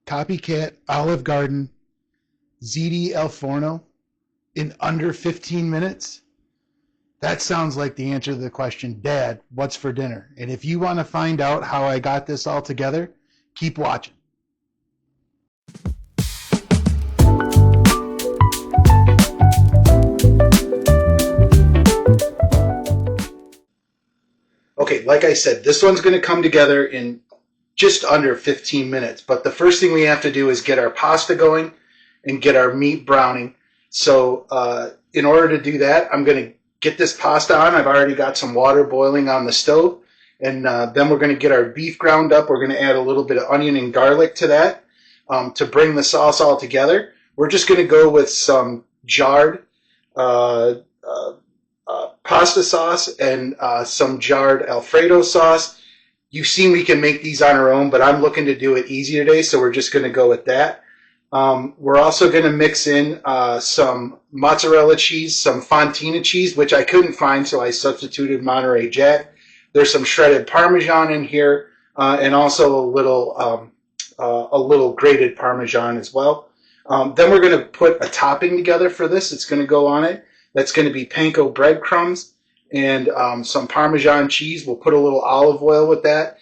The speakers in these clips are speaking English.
Copycat, Olive Garden, Ziti Al Forno in under 15 minutes? That sounds like the answer to the question, Dad, what's for dinner? And if you want to find out how I got this all together, keep watching. Okay, like I said, this one's going to come together in just under 15 minutes. But the first thing we have to do is get our pasta going and get our meat browning. So in order to do that, I'm going to get this pasta on. I've already got some water boiling on the stove. And then we're going to get our beef ground up. We're going to add a little bit of onion and garlic to that to bring the sauce all together. We're just going to go with some jarred pasta sauce and some jarred Alfredo sauce. You've seen we can make these on our own, but I'm looking to do it easy today, so we're just going to go with that. We're also going to mix in some mozzarella cheese, some fontina cheese, which I couldn't find, so I substituted Monterey Jack. There's some shredded Parmesan in here, and also a little grated Parmesan as well. Then we're going to put a topping together for this. It's going to go on it. That's going to be panko breadcrumbs and some Parmesan cheese. We'll put a little olive oil with that.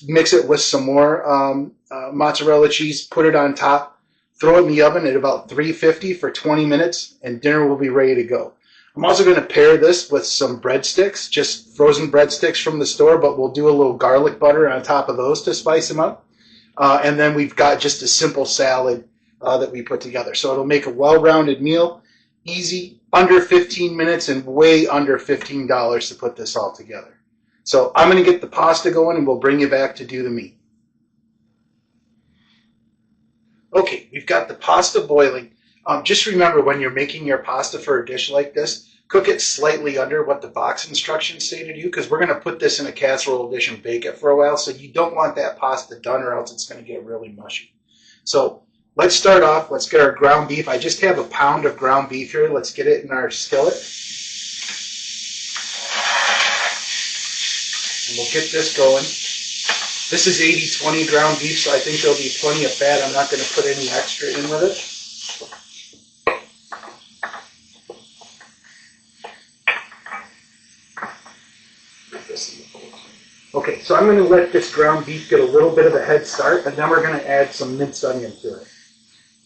Mix it with some more mozzarella cheese. Put it on top. Throw it in the oven at about 350 for 20 minutes, and dinner will be ready to go. I'm also going to pair this with some breadsticks, just frozen breadsticks from the store, but we'll do a little garlic butter on top of those to spice them up. And then we've got just a simple salad that we put together. So it'll make a well-rounded meal, easy, under 15 minutes, and way under $15 to put this all together. So I'm going to get the pasta going, and we'll bring you back to do the meat. Okay, we've got the pasta boiling. Just remember, when you're making your pasta for a dish like this, cook it slightly under what the box instructions say to do, because we're going to put this in a casserole dish and bake it for a while, so you don't want that pasta done or else it's going to get really mushy. So let's start off. Let's get our ground beef. I just have a pound of ground beef here. Let's get it in our skillet. And we'll get this going. This is 80-20 ground beef, so I think there'll be plenty of fat. I'm not going to put any extra in with it. Okay, so I'm going to let this ground beef get a little bit of a head start, and then we're going to add some minced onion to it.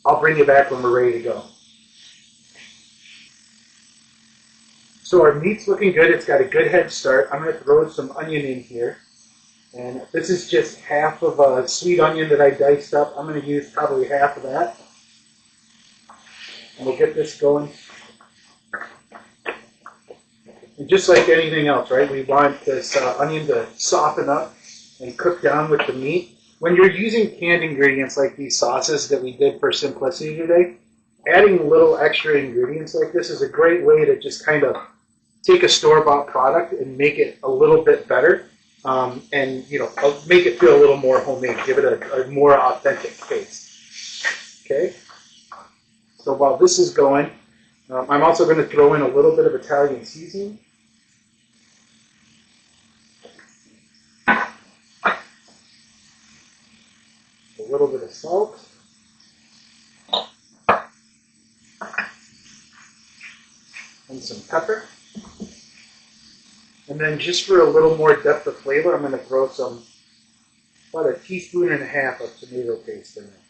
I'll bring you back when we're ready to go. So our meat's looking good. It's got a good head start. I'm going to throw some onion in here. And this is just half of a sweet onion that I diced up. I'm going to use probably half of that. And we'll get this going. And just like anything else, right, we want this onion to soften up and cook down with the meat. When you're using canned ingredients like these sauces that we did for simplicity today, adding little extra ingredients like this is a great way to just kind of take a store-bought product and make it a little bit better. And, you know, make it feel a little more homemade, give it a more authentic taste. Okay? So while this is going, I'm also going to throw in a little bit of Italian seasoning. A little bit of salt. And some pepper. And then just for a little more depth of flavor, I'm going to throw about 1.5 teaspoons of tomato paste in there.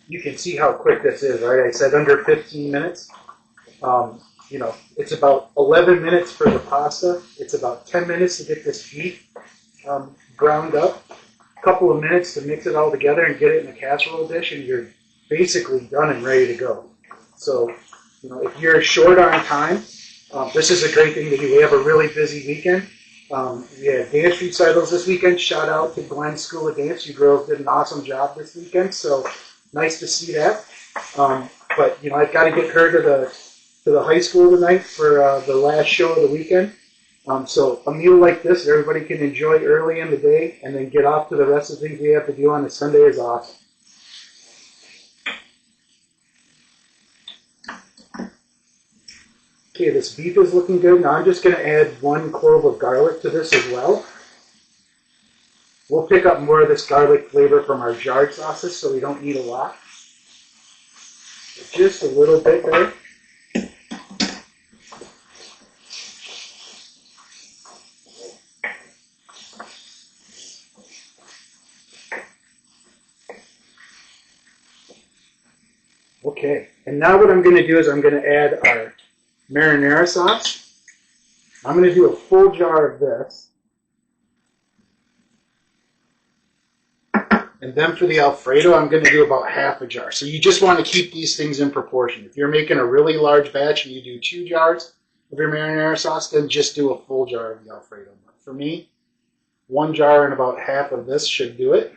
You can see how quick this is, right? I said under 15 minutes. You know, it's about 11 minutes for the pasta. It's about 10 minutes to get this beef browned up. A couple of minutes to mix it all together and get it in a casserole dish, and you're basically done and ready to go. So, you know, if you're short on time, this is a great thing to do. We have a really busy weekend. We had dance recitals this weekend. Shout out to Glenn's School of Dance. You girls did an awesome job this weekend, so nice to see that. But, you know, I've got to get her to the high school tonight for the last show of the weekend. So a meal like this, everybody can enjoy early in the day and then get off to the rest of the things we have to do on a Sunday is awesome. Okay, this beef is looking good. Now I'm just going to add 1 clove of garlic to this as well. We'll pick up more of this garlic flavor from our jarred sauces, so we don't need a lot. Just a little bit there. Okay, and now what I'm going to do is I'm going to add our marinara sauce. I'm going to do a full jar of this. And then for the Alfredo, I'm going to do about half a jar. So you just want to keep these things in proportion. If you're making a really large batch and you do 2 jars of your marinara sauce, then just do a full jar of the Alfredo. But for me, 1 jar and about half of this should do it.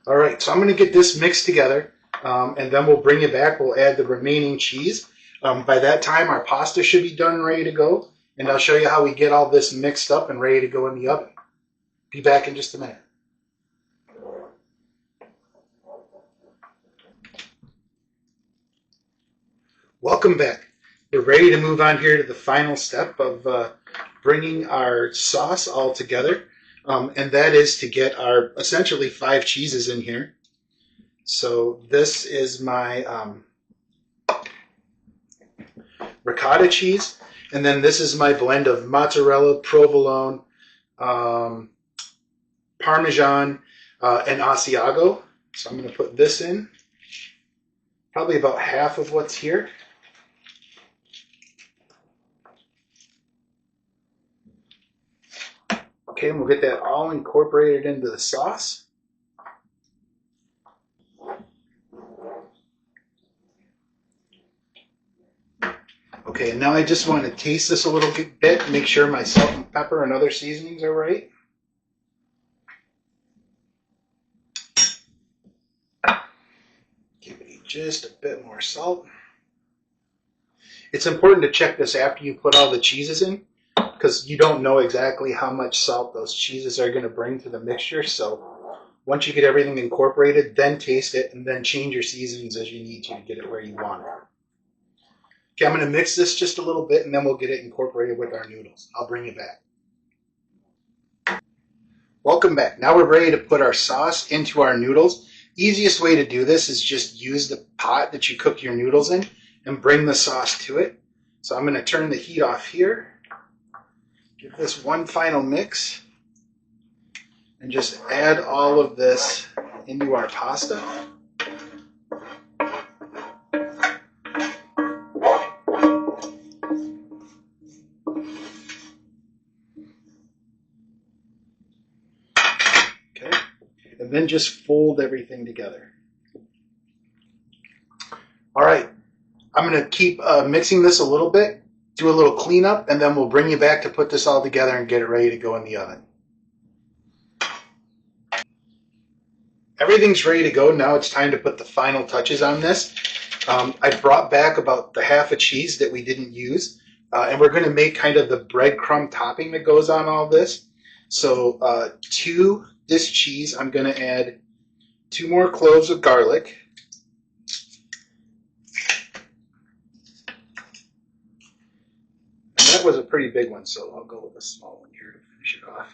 All right, so I'm going to get this mixed together, and then we'll bring it back. We'll add the remaining cheese. By that time, our pasta should be done and ready to go, and I'll show you how we get all this mixed up and ready to go in the oven. Be back in just a minute. Welcome back. We're ready to move on here to the final step of bringing our sauce all together. And that is to get our essentially 5 cheeses in here. So this is my ricotta cheese, and then this is my blend of mozzarella, provolone, parmesan, and Asiago. So I'm going to put this in, probably about half of what's here. Okay, and we'll get that all incorporated into the sauce. Okay, and now I just want to taste this a little bit, make sure my salt and pepper and other seasonings are right. Give it just a bit more salt. It's important to check this after you put all the cheeses in, because you don't know exactly how much salt those cheeses are going to bring to the mixture. So once you get everything incorporated, then taste it and then change your seasonings as you need to get it where you want it. Okay, I'm going to mix this just a little bit and then we'll get it incorporated with our noodles. I'll bring you back. Welcome back. Now we're ready to put our sauce into our noodles. Easiest way to do this is just use the pot that you cook your noodles in and bring the sauce to it. So I'm going to turn the heat off here. Give this one final mix and just add all of this into our pasta. Okay, and then just fold everything together. All right, I'm going to keep mixing this a little bit, do a little cleanup, and then we'll bring you back to put this all together and get it ready to go in the oven. Everything's ready to go. Now it's time to put the final touches on this. I brought back about the half a cheese that we didn't use, and we're going to make kind of the breadcrumb topping that goes on all this. So to this cheese, I'm going to add 2 more cloves of garlic. And that was a pretty big one, so I'll go with a small one here to finish it off.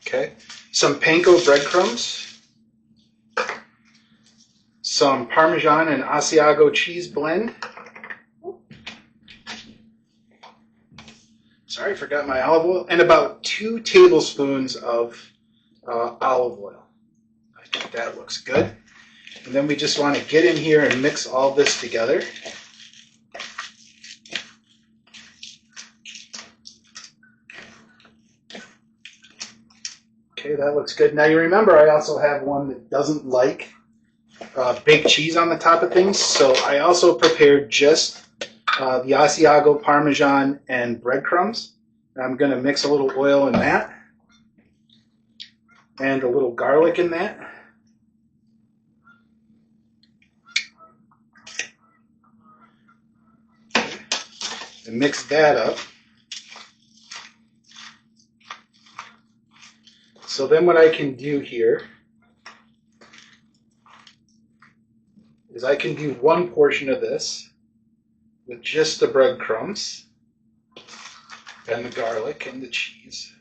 Okay, some panko breadcrumbs, some Parmesan and Asiago cheese blend. Sorry, I forgot my olive oil, and about 2 tablespoons of olive oil. I think that looks good. And then we just want to get in here and mix all this together. Okay, that looks good. Now you remember I also have one that doesn't like baked cheese on the top of things, so I also prepared just the Asiago Parmesan and breadcrumbs. I'm going to mix a little oil in that and a little garlic in that. And mix that up. So then what I can do here is I can do one portion of this with just the breadcrumbs and the garlic and the cheese.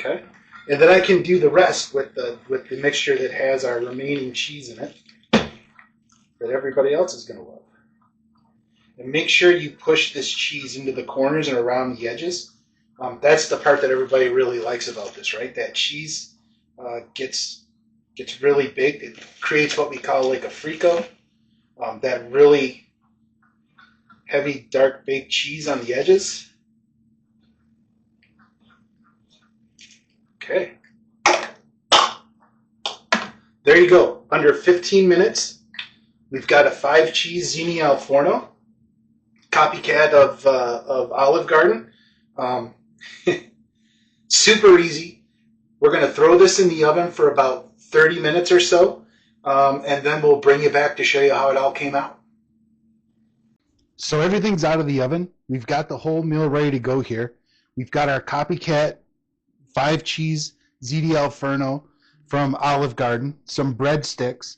Okay, and then I can do the rest with the mixture that has our remaining cheese in it that everybody else is going to love. And make sure you push this cheese into the corners and around the edges. That's the part that everybody really likes about this, right? That cheese gets really big. It creates what we call like a frico. That really heavy, dark baked cheese on the edges. Okay. There you go. Under 15 minutes, we've got a 5-cheese Ziti Al Forno, copycat of Olive Garden. Super easy. We're going to throw this in the oven for about 30 minutes or so, and then we'll bring you back to show you how it all came out. So everything's out of the oven. We've got the whole meal ready to go here. We've got our copycat 5-cheese Ziti Al Forno from Olive Garden, some breadsticks,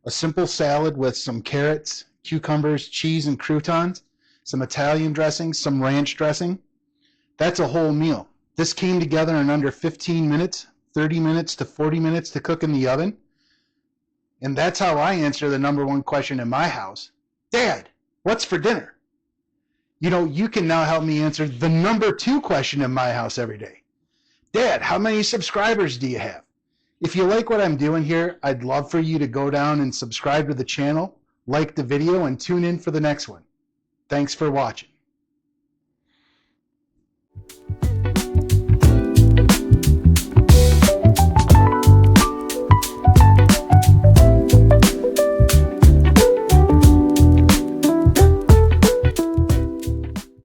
a simple salad with some carrots, cucumbers, cheese, and croutons, some Italian dressing, some ranch dressing. That's a whole meal. This came together in under 15 minutes, 30 minutes to 40 minutes to cook in the oven. And that's how I answer the #1 question in my house. Dad, what's for dinner? You know, you can now help me answer the #2 question in my house every day. Dad, how many subscribers do you have? If you like what I'm doing here, I'd love for you to go down and subscribe to the channel, like the video, and tune in for the next one. Thanks for watching.